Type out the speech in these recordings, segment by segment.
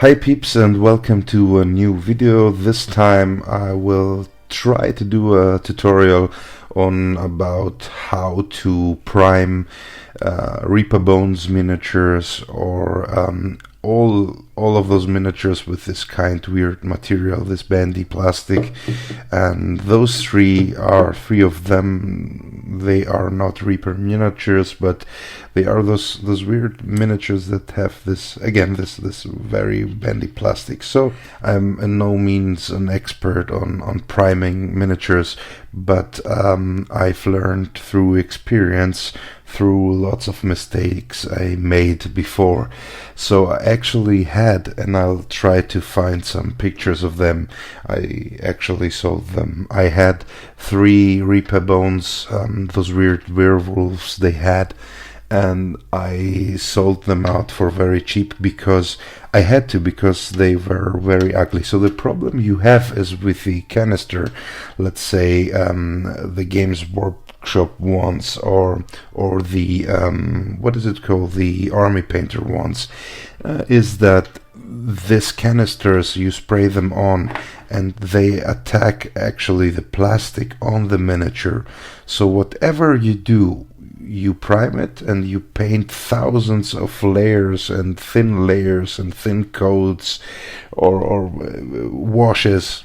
Hi peeps, and welcome to a new video. This time I will try to do a tutorial on about how to prime Reaper Bones miniatures, or all of those miniatures with this kind weird material, this bendy plastic. And those three of them. They are not Reaper miniatures, but they are those weird miniatures that have this very bendy plastic. So I'm in no means an expert on priming miniatures, but I've learned through experience, through lots of mistakes I made before. So I actually had, and I'll try to find some pictures of them, I actually sold them. I had 3 Reaper Bones, those weird werewolves they had, and I sold them out for very cheap because I had to, because they were very ugly. So the problem you have is with the canister, let's say the Games Workshop ones, or the what is it called, the Army Painter ones, is that these canisters, you spray them on and they attack actually the plastic on the miniature. So whatever you do, you prime it and you paint thousands of layers and thin coats, or washes,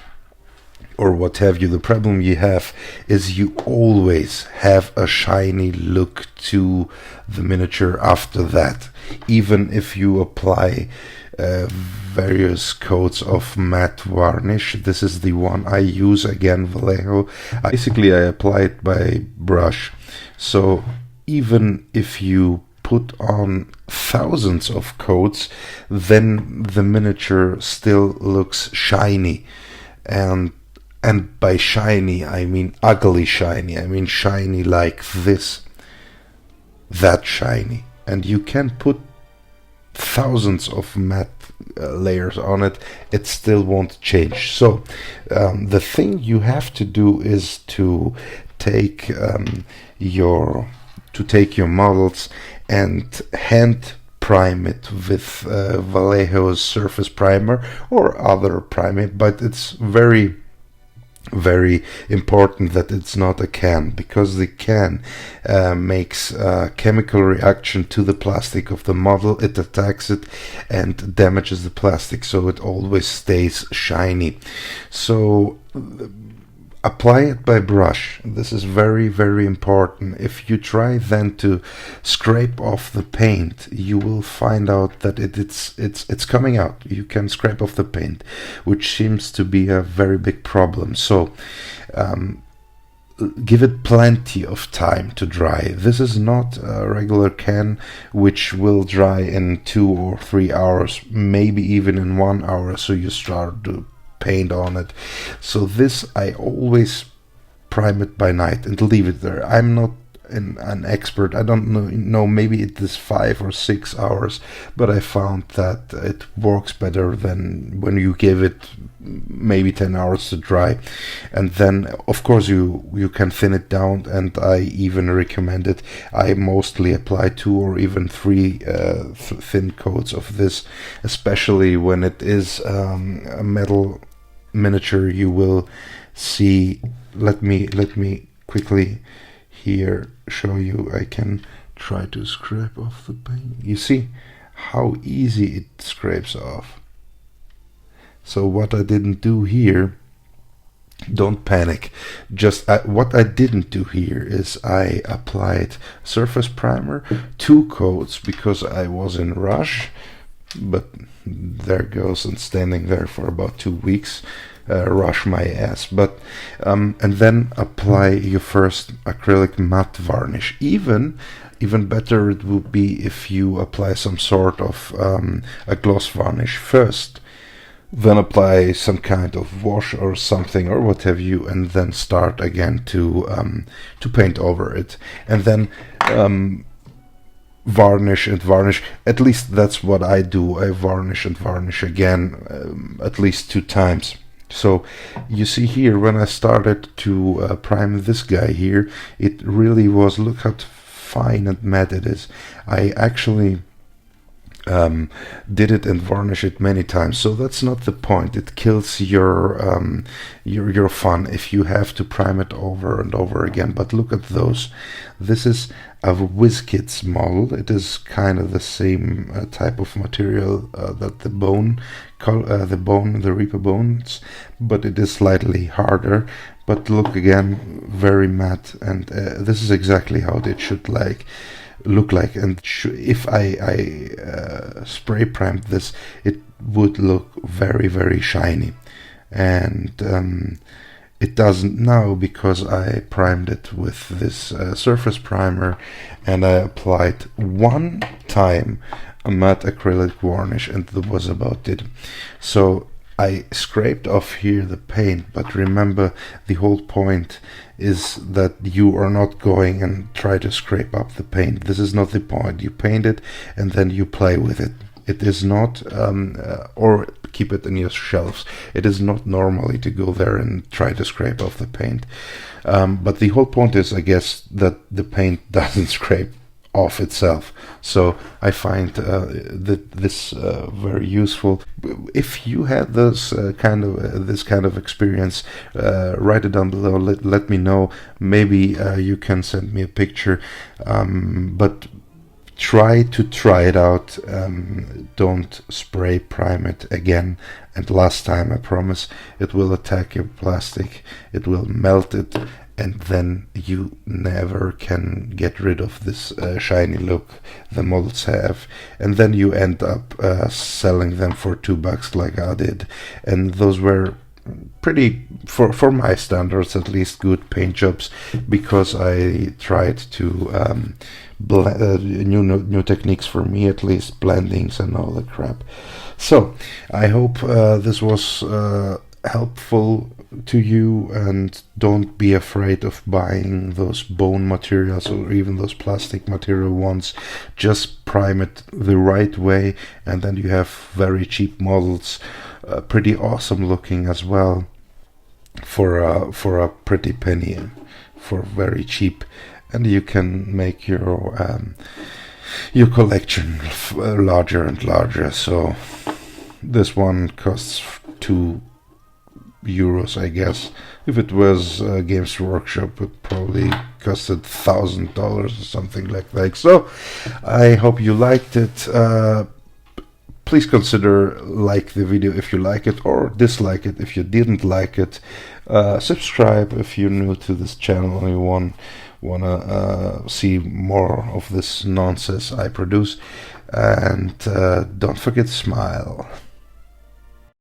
or what have you. The problem you have is you always have a shiny look to the miniature after that, even if you apply various coats of matte varnish. This is the one I use, again, Vallejo. Basically I apply it by brush. So even if you put on thousands of coats, then the miniature still looks shiny. And by shiny I mean ugly shiny. I mean shiny like this, that shiny. And you can put thousands of matte layers on it, it still won't change. So the thing you have to do is to take your models and hand prime it with Vallejo's surface primer or other primer, but it's very important that it's not a can, because the can makes a chemical reaction to the plastic of the model. It attacks it and damages the plastic, so it always stays shiny. So apply it by brush. This is very important. If you try then to scrape off the paint, you will find out that it's coming out. You can scrape off the paint, which seems to be a very big problem. So give it plenty of time to dry. This is not a regular can which will dry in 2 or 3 hours, maybe even in 1 hour, so you start to paint on it. So this, I always prime it by night and leave it there. I'm not an expert. I don't know, maybe it is 5 or 6 hours, but I found that it works better than when you give it maybe 10 hours to dry. And then of course you can thin it down, and I even recommend it. I mostly apply 2 or even 3 thin coats of this, especially when it is a metal miniature. You will see, let me quickly here show you. I can try to scrape off the paint. You see how easy it scrapes off. So what I didn't do here, don't panic, just what I didn't do here is I applied surface primer, 2 coats, because I was in rush. But there goes, and standing there for about 2 weeks, rush my ass. But and then apply your first acrylic matte varnish. Even better it would be if you apply some sort of a gloss varnish first, then apply some kind of wash or something or what have you, and then start again to paint over it, and then varnish and varnish. At least that's what I do. I varnish and varnish again at least 2 times. So you see here, when I started to prime this guy here, it really was, look how fine and matte it is. I actually did it and varnish it many times. So that's not the point. It kills your fun if you have to prime it over and over again. But look at those. This is a WizKids model. It is kind of the same type of material that the Reaper bones, but it is slightly harder. But look again, very matte, and this is exactly how it should look like. And if I spray primed this, it would look very, very shiny, and it doesn't now because I primed it with this surface primer, and I applied one time a matte acrylic varnish, and that was about it. So I scraped off here the paint, but remember, the whole point is that you are not going and try to scrape up the paint. This is not the point. You paint it and then you play with it. It is not, or keep it in your shelves. It is not normally to go there and try to scrape off the paint. But the whole point is, I guess, that the paint doesn't scrape off itself. So I find this very useful. If you had this kind of experience, write it down below. Let me know. Maybe you can send me a picture. But try it out. Don't spray prime it again. And last time, I promise, it will attack your plastic. It will melt it, and then you never can get rid of this shiny look the models have, and then you end up selling them for $2 like I did. And those were pretty, for my standards at least, good paint jobs, because I tried to new techniques, for me at least, blendings and all that crap. So I hope this was helpful to you, and don't be afraid of buying those bone materials or even those plastic material ones. Just prime it the right way, and then you have very cheap models, pretty awesome looking as well, for a pretty penny, for very cheap, and you can make your collection larger and larger. So this one costs €2, I guess. If it was Games Workshop, it probably costed $1,000 or something like that. So I hope you liked it. Please consider like the video if you like it, or dislike it if you didn't like it. Subscribe if you're new to this channel and you wanna see more of this nonsense I produce. And don't forget to smile.